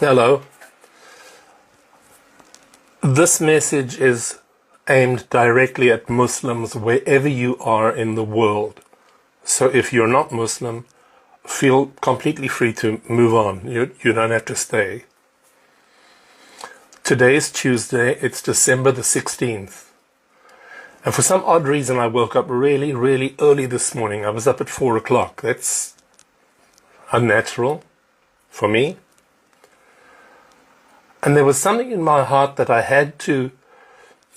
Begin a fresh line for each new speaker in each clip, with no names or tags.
Hello. This message is aimed directly at Muslims wherever you are in the world. So if you're not Muslim, feel completely free to move on. You don't have to stay. Today is Tuesday. It's December the 16th. And for some odd reason, I woke up really, really early this morning. I was up at 4 o'clock. That's unnatural for me. And there was something in my heart that I had to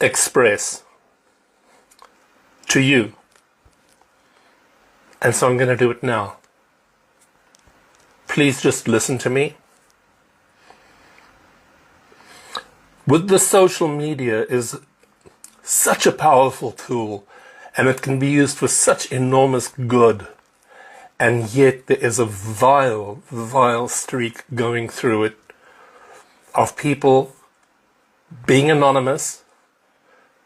express to you. And so I'm going to do it now. Please just listen to me. With the social media is such a powerful tool, and it can be used for such enormous good. And yet there is a vile, vile streak going through it of people being anonymous,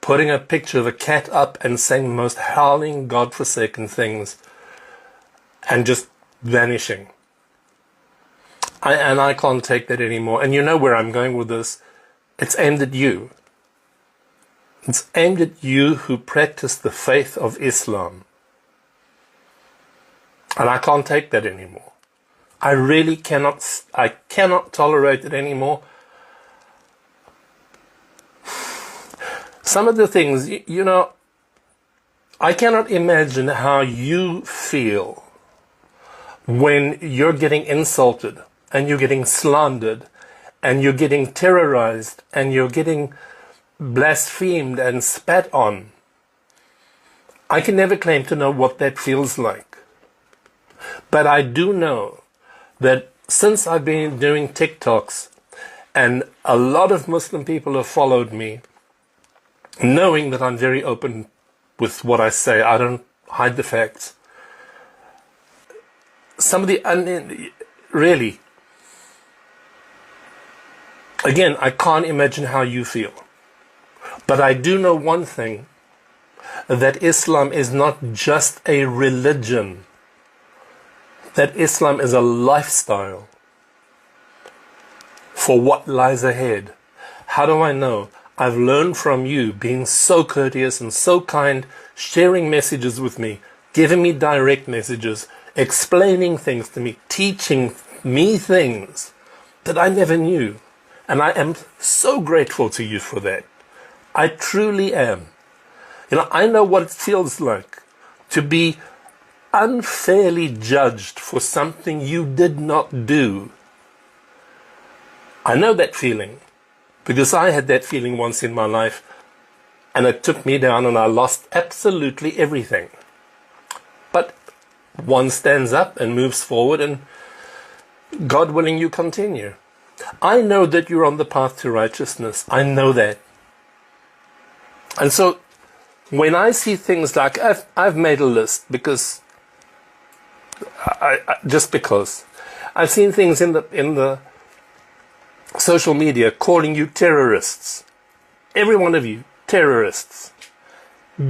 putting a picture of a cat up and saying the most howling, godforsaken things, and just vanishing. I can't take that anymore. And you know where I'm going with this. It's aimed at you. It's aimed at you who practice the faith of Islam. And I can't take that anymore. I really cannot tolerate it anymore. Some of the things, I cannot imagine how you feel when you're getting insulted and you're getting slandered and you're getting terrorized and you're getting blasphemed and spat on. I can never claim to know what that feels like. But I do know that since I've been doing TikToks and a lot of Muslim people have followed me, knowing that I'm very open with what I say, I don't hide the facts. Some of the, really, again, I can't imagine how you feel. But I do know one thing, that Islam is not just a religion. That Islam is a lifestyle for what lies ahead. How do I know? I've learned from you being so courteous and so kind, sharing messages with me, giving me direct messages, explaining things to me, teaching me things that I never knew. And I am so grateful to you for that. I truly am. I know what it feels like to be unfairly judged for something you did not do. I know that feeling. Because I had that feeling once in my life, and it took me down and I lost absolutely everything. But one stands up and moves forward, and God willing, you continue. I know that you're on the path to righteousness. I know that. And so when I see things like, I've made a list because, just because. I've seen things in the social media calling you terrorists. Every one of you, terrorists.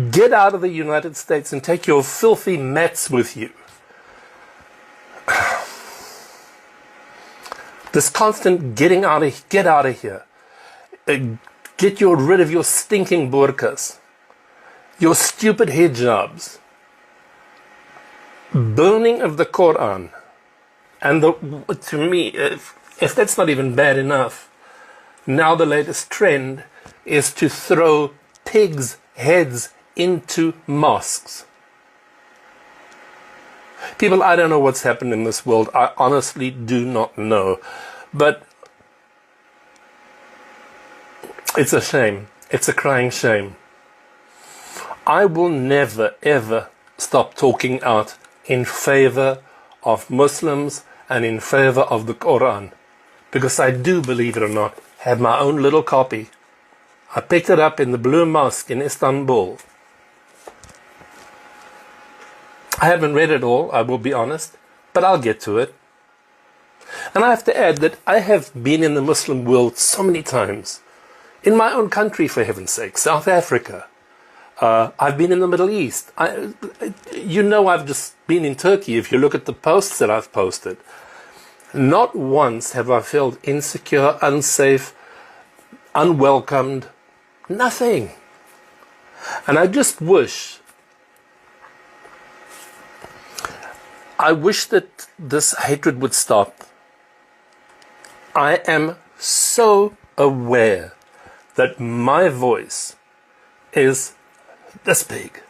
Get out of the United States and take your filthy mats with you. This constant get out of here. Get rid of your stinking burqas. Your stupid hijabs. Burning of the Qur'an. And to me, if that's not even bad enough, now the latest trend is to throw pigs' heads into mosques. People, I don't know what's happened in this world. I honestly do not know. But it's a shame. It's a crying shame. I will never, ever stop talking out in favor of Muslims and in favor of the Quran. Because I do, believe it or not, have my own little copy. I picked it up in the Blue Mosque in Istanbul. I haven't read it all, I will be honest, but I'll get to it. And I have to add that I have been in the Muslim world so many times. In my own country, for heaven's sake, South Africa. I've been in the Middle East. I've just been in Turkey if you look at the posts that I've posted. Not once have I felt insecure, unsafe, unwelcomed. Nothing. And I just wish, that this hatred would stop. I am so aware that my voice is this big.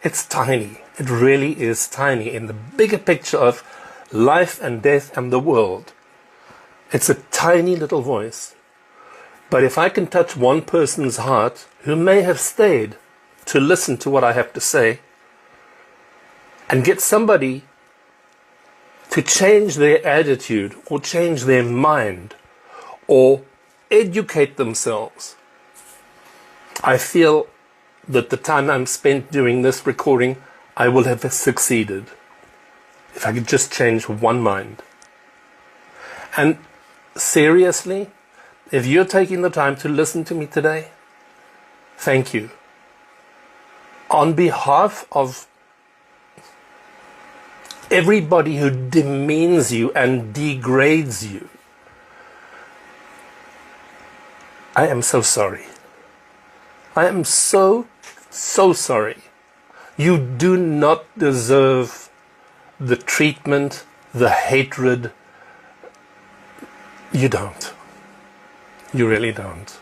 It's tiny. It really is tiny in the bigger picture of life and death and the world. It's a tiny little voice. But if I can touch one person's heart who may have stayed to listen to what I have to say, and get somebody to change their attitude or change their mind or educate themselves, I feel that the time I'm spent doing this recording, I will have succeeded. If I could just change one mind. And seriously, if you're taking the time to listen to me today, thank you. On behalf of everybody who demeans you and degrades you, I am so sorry. I am so sorry. You do not deserve the treatment, the hatred. You don't. You really don't.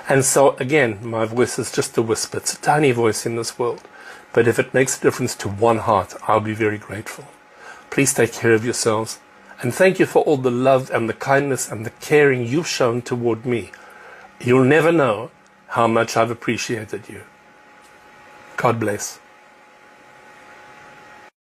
And so, again, my voice is just a whisper. It's a tiny voice in this world. But if it makes a difference to one heart, I'll be very grateful. Please take care of yourselves. And thank you for all the love and the kindness and the caring you've shown toward me. You'll never know how much I've appreciated you. God bless.